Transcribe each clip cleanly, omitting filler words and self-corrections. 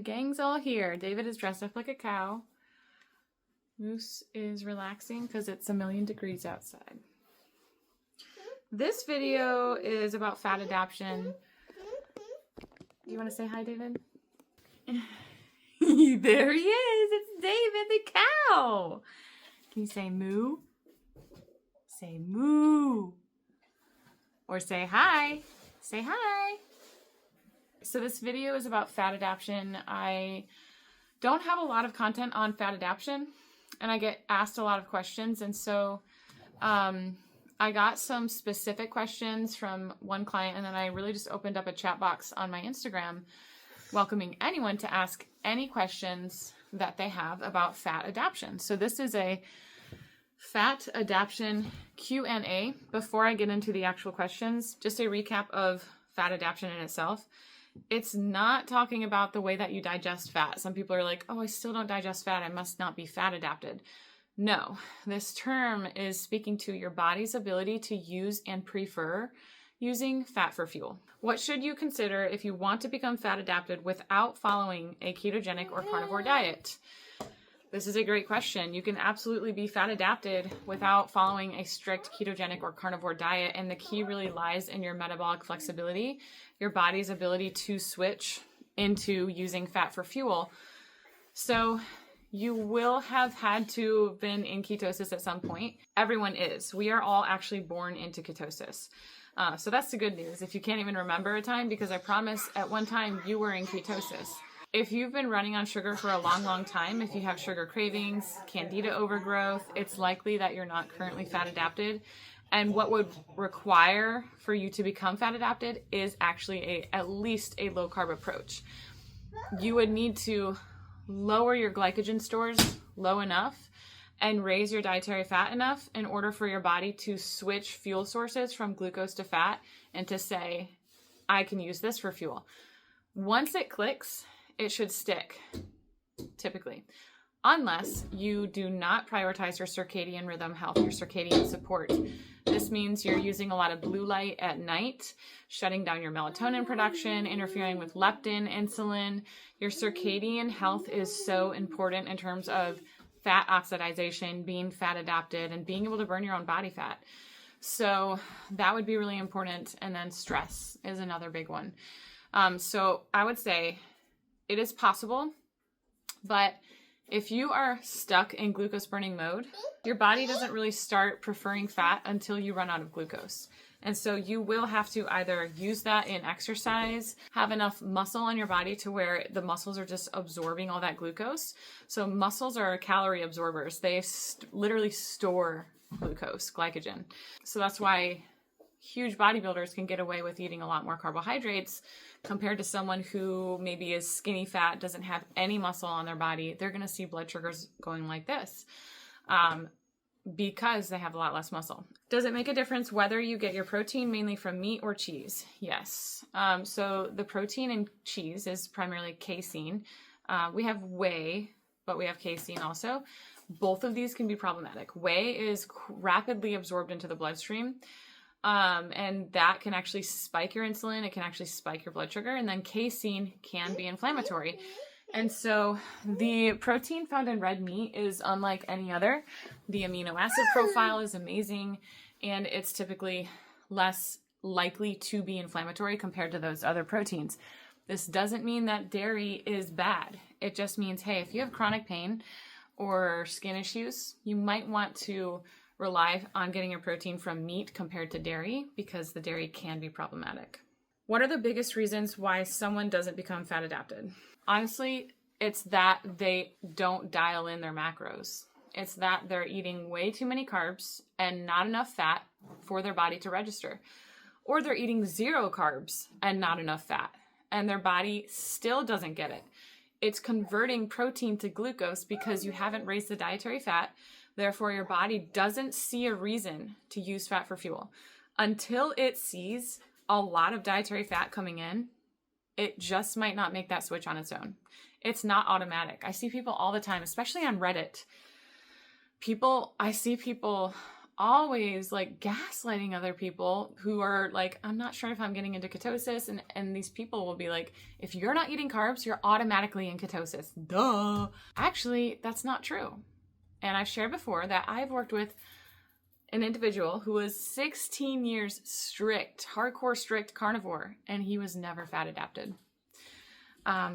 gang's all here. David is dressed up like a cow. Moose is relaxing because it's 1,000,000 degrees outside. This video is about fat adaptation. Do you want to say hi, David? There he is. It's David the cow. Can you say moo? Say moo. Or say hi. Say hi. So this video is about fat adaptation. I don't have a lot of content on fat adaptation, and I get asked a lot of questions. And so I got some specific questions from one client, and then I really just opened up a chat box on my Instagram, welcoming anyone to ask any questions that they have about fat adaptation. So this is a fat adaptation Q&A. Before I get into the actual questions, just a recap of fat adaptation in itself. It's not talking about the way that you digest fat. Some people are like, oh, I still don't digest fat. I must not be fat adapted. No, this term is speaking to your body's ability to use and prefer using fat for fuel. What should you consider if you want to become fat adapted without following a ketogenic or carnivore diet? This is a great question. You can absolutely be fat adapted without following a strict ketogenic or carnivore diet, and the key really lies in your metabolic flexibility, your body's ability to switch into using fat for fuel. So you will have had to have been in ketosis at some point. Everyone is. We are all actually born into ketosis. So that's the good news. If you can't even remember a time, because I promise at one time you were in ketosis. If you've been running on sugar for a long, long time, if you have sugar cravings, candida overgrowth, it's likely that you're not currently fat adapted. And what would require for you to become fat adapted is actually at least a low carb approach. You would need to lower your glycogen stores low enough and raise your dietary fat enough in order for your body to switch fuel sources from glucose to fat and to say, I can use this for fuel. Once it clicks, it should stick, typically, unless you do not prioritize your circadian rhythm health, your circadian support. This means you're using a lot of blue light at night, shutting down your melatonin production, interfering with leptin, insulin. Your circadian health is so important in terms of fat oxidation, being fat adapted, and being able to burn your own body fat. So that would be really important. And then stress is another big one. So I would say it is possible, but if you are stuck in glucose burning mode, your body doesn't really start preferring fat until you run out of glucose. And so you will have to either use that in exercise, have enough muscle on your body to where the muscles are just absorbing all that glucose. So muscles are calorie absorbers. They literally store glucose, glycogen. So that's why huge bodybuilders can get away with eating a lot more carbohydrates compared to someone who maybe is skinny fat, doesn't have any muscle on their body. They're going to see blood sugars going like this because they have a lot less muscle. Does it make a difference whether you get your protein mainly from meat or cheese? Yes. So the protein in cheese is primarily casein. We have whey, but we have casein also. Both of these can be problematic. Whey is rapidly absorbed into the bloodstream. And that can actually spike your insulin. It can actually spike your blood sugar. And then casein can be inflammatory. And so the protein found in red meat is unlike any other. The amino acid profile is amazing, and it's typically less likely to be inflammatory compared to those other proteins. This doesn't mean that dairy is bad. It just means, hey, if you have chronic pain or skin issues, you might want to rely on getting your protein from meat compared to dairy, because the dairy can be problematic. What are the biggest reasons why someone doesn't become fat adapted? Honestly, it's that they don't dial in their macros. It's that they're eating way too many carbs and not enough fat for their body to register. Or they're eating 0 carbs and not enough fat, and their body still doesn't get it. It's converting protein to glucose because you haven't raised the dietary fat. Therefore, your body doesn't see a reason to use fat for fuel. Until it sees a lot of dietary fat coming in, it just might not make that switch on its own. It's not automatic. I see people all the time, especially on Reddit. I see people always like gaslighting other people who are like, I'm not sure if I'm getting into ketosis. And these people will be like, if you're not eating carbs, you're automatically in ketosis. Duh. Actually, that's not true. And I've shared before that I've worked with an individual who was 16 years strict, hardcore strict carnivore, and he was never fat adapted.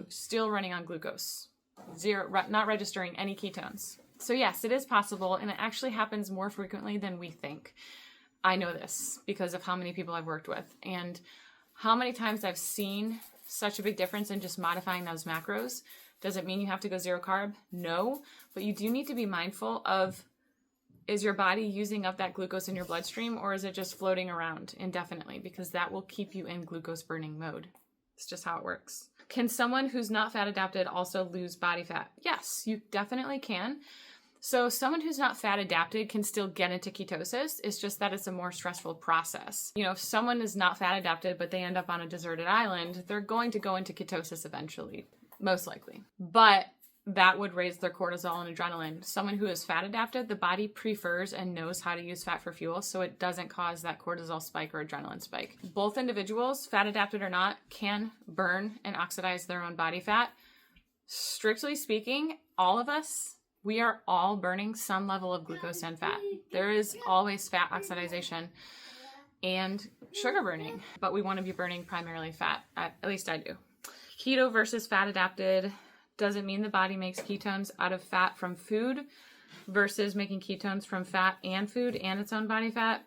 Still running on glucose, zero, not registering any ketones. So yes, it is possible, and it actually happens more frequently than we think. I know this because of how many people I've worked with and how many times I've seen such a big difference in just modifying those macros. Does it mean you have to go zero carb? No, but you do need to be mindful of, is your body using up that glucose in your bloodstream, or is it just floating around indefinitely? Because that will keep you in glucose burning mode. It's just how it works. Can someone who's not fat adapted also lose body fat? Yes, you definitely can. So someone who's not fat adapted can still get into ketosis. It's just that it's a more stressful process. You know, if someone is not fat adapted, but they end up on a deserted island, they're going to go into ketosis eventually, most likely. But that would raise their cortisol and adrenaline. Someone who is fat adapted, the body prefers and knows how to use fat for fuel, so it doesn't cause that cortisol spike or adrenaline spike. Both individuals, fat adapted or not, can burn and oxidize their own body fat. Strictly speaking, all of us, we are all burning some level of glucose and fat. There is always fat oxidation and sugar burning, but we want to be burning primarily fat. At least I do. Keto versus fat adapted doesn't mean the body makes ketones out of fat from food versus making ketones from fat and food and its own body fat.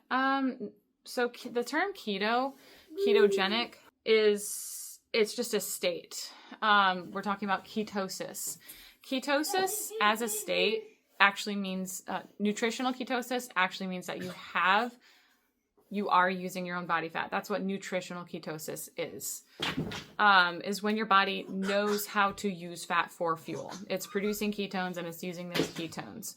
So the term keto, ketogenic, it's just a state. We're talking about ketosis. Ketosis as a state actually means, nutritional ketosis actually means that you are using your own body fat. That's what nutritional ketosis is when your body knows how to use fat for fuel. It's producing ketones and it's using those ketones.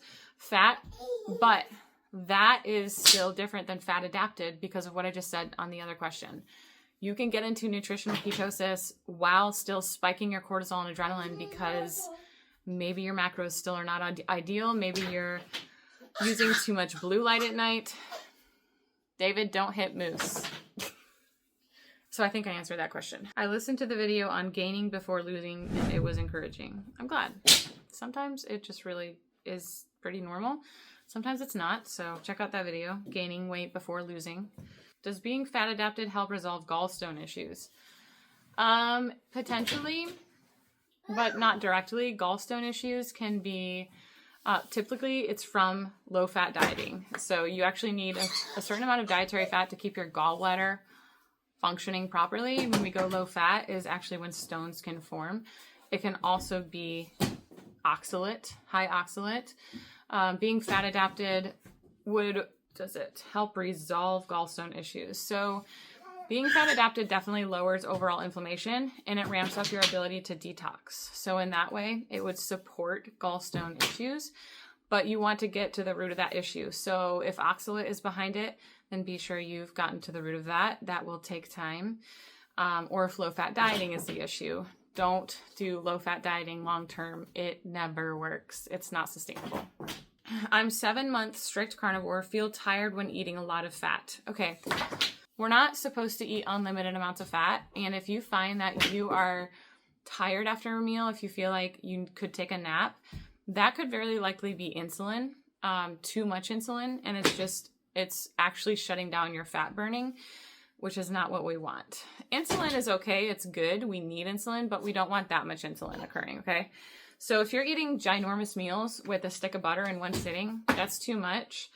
But that is still different than fat adapted because of what I just said on the other question. You can get into nutritional ketosis while still spiking your cortisol and adrenaline because maybe your macros still are not ideal. Maybe you're using too much blue light at night. David, don't hit moose. So I think I answered that question. I listened to the video on gaining before losing, and it was encouraging. I'm glad. Sometimes it just really is pretty normal. Sometimes it's not. So check out that video, gaining weight before losing. Does being fat adapted help resolve gallstone issues? Potentially, but not directly. Gallstone issues can be typically it's from low-fat dieting. So you actually need a certain amount of dietary fat to keep your gallbladder functioning properly. When we go low-fat is actually when stones can form. It can also be oxalate, high oxalate. Being fat adapted does it help resolve gallstone issues? So being fat adapted definitely lowers overall inflammation and it ramps up your ability to detox. So in that way, it would support gallstone issues, but you want to get to the root of that issue. So if oxalate is behind it, then be sure you've gotten to the root of that. That will take time. Or if low-fat dieting is the issue, don't do low-fat dieting long-term. It never works. It's not sustainable. I'm 7 months strict carnivore, feel tired when eating a lot of fat. Okay. We're not supposed to eat unlimited amounts of fat. And if you find that you are tired after a meal, if you feel like you could take a nap, that could very likely be insulin, too much insulin. And it's actually shutting down your fat burning, which is not what we want. Insulin is okay. It's good. We need insulin, but we don't want that much insulin occurring. Okay. So if you're eating ginormous meals with a stick of butter in one sitting, that's too much.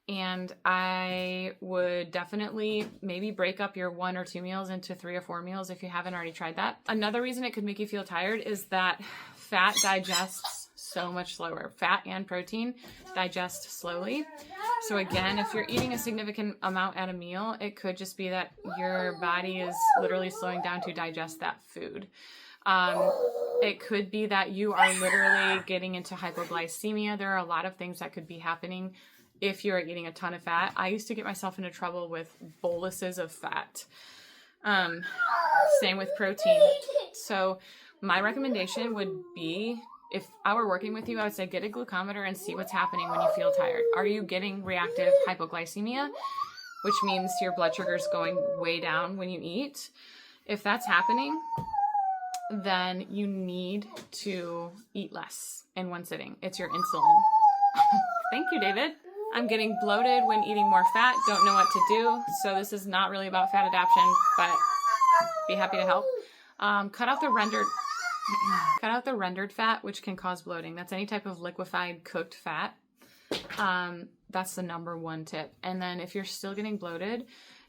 And I would definitely maybe break up your 1 or 2 meals into 3 or 4 meals if you haven't already tried that. Another reason it could make you feel tired is that fat digests so much slower. Fat and protein digest slowly. So again, if you're eating a significant amount at a meal, it could just be that your body is literally slowing down to digest that food. It could be that you are literally getting into hypoglycemia. There are a lot of things that could be happening if you're eating a ton of fat. I used to get myself into trouble with boluses of fat. Same with protein. So my recommendation would be, if I were working with you, I would say get a glucometer and see what's happening when you feel tired. Are you getting reactive hypoglycemia, which means your blood sugar is going way down when you eat? If that's happening, then you need to eat less in one sitting. It's your insulin. Thank you, David. I'm getting bloated when eating more fat. Don't know what to do. So this is not really about fat adaptation, but be happy to help. Cut out the rendered fat, which can cause bloating. That's any type of liquefied cooked fat. That's the number one tip. And then if you're still getting bloated,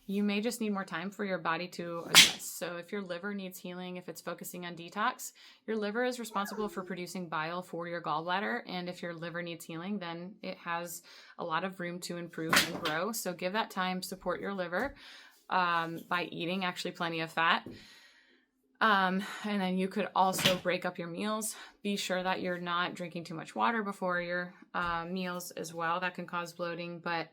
you may just need more time for your body to adjust. So if your liver needs healing, if it's focusing on detox, your liver is responsible for producing bile for your gallbladder. And if your liver needs healing, then it has a lot of room to improve and grow. So give that time, support your liver by eating actually plenty of fat. And then you could also break up your meals. Be sure that you're not drinking too much water before your meals as well. That can cause bloating. But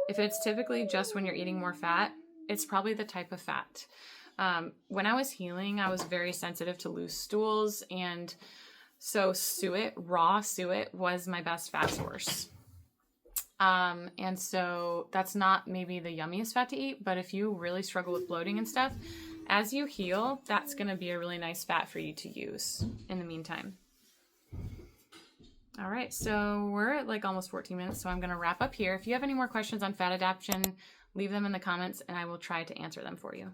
if it's typically just when you're eating more fat, it's probably the type of fat. When I was healing, I was very sensitive to loose stools. And so suet, raw suet, was my best fat source. And so that's not maybe the yummiest fat to eat, but if you really struggle with bloating and stuff, as you heal, that's going to be a really nice fat for you to use in the meantime. All right, so we're at like almost 14 minutes, so I'm going to wrap up here. If you have any more questions on fat adaptation, leave them in the comments and I will try to answer them for you.